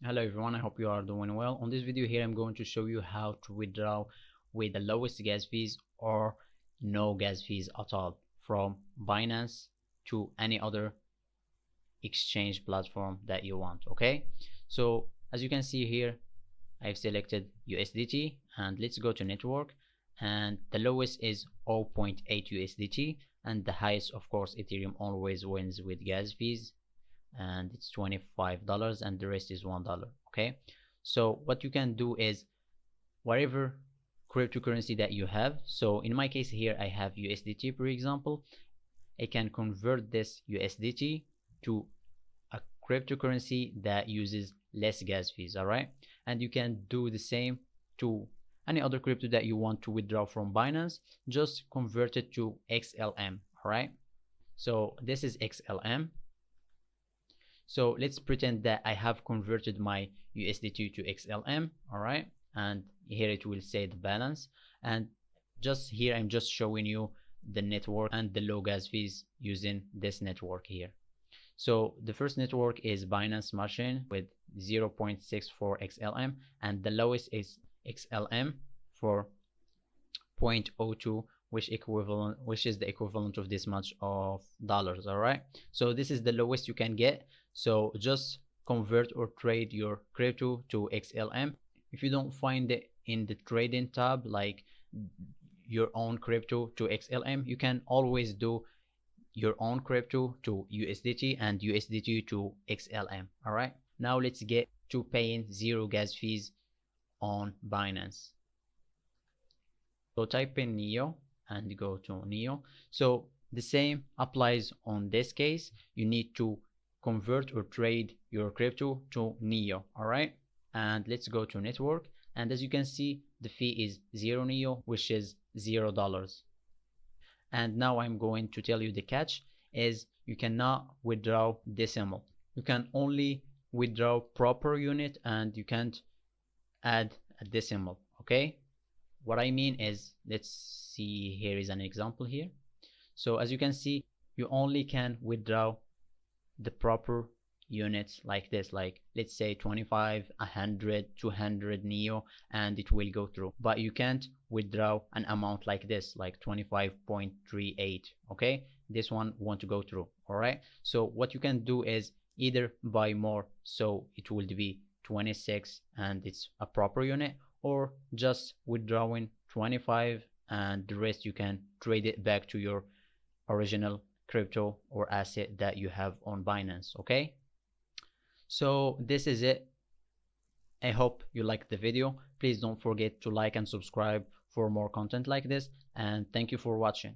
Hello everyone, I hope you are doing well. On this video here I'm going to show you how to withdraw with the lowest gas fees or no gas fees at all from Binance to any other exchange platform that you want. Okay, so as you can see here, I've selected USDT and let's go to network, and the lowest is 0.8 USDT and the highest, of course, Ethereum always wins with gas fees, and it's $25 and the rest is $1. Okay, so what you can do is whatever cryptocurrency that you have, so in my case here I have USDT, for example, I can convert this USDT to a cryptocurrency that uses less gas fees. All right, and you can do the same to any other crypto that you want to withdraw from Binance. Just convert it to XLM. All right, so this is XLM. So let's pretend that I have converted my USDT to XLM, all right? And here it will say the balance. And just here, I'm just showing you the network and the low gas fees using this network here. So the first network is Binance Smart Chain with 0.64 XLM, and the lowest is XLM for 0.02, which is the equivalent of this much of dollars. All right, so this is the lowest you can get. So just convert or trade your crypto to XLM. If you don't find it in the trading tab, like your own crypto to XLM, you can always do your own crypto to USDT and USDT to XLM. All right, now let's get to paying zero gas fees on Binance. So type in Neo and go to Neo. So the same applies on this case. You need to convert or trade your crypto to Neo. All right, and let's go to network, and as you can see, the fee is 0 Neo, which is $0. And now I'm going to tell you the catch is you cannot withdraw decimal. You can only withdraw proper unit and you can't add a decimal. Okay, what I mean is, let's see, here is an example here. So as you can see, you only can withdraw the proper units like this, like let's say 25, 100, 200 Neo, and it will go through. But you can't withdraw an amount like this, like 25.38. okay, this one won't go through. All right, so what you can do is either buy more, so it will be 26 and it's a proper unit, or just withdrawing 25 and the rest you can trade it back to your original crypto or asset that you have on Binance. Okay, so this is it. I hope you liked the video. Please don't forget to like and subscribe for more content like this, and thank you for watching.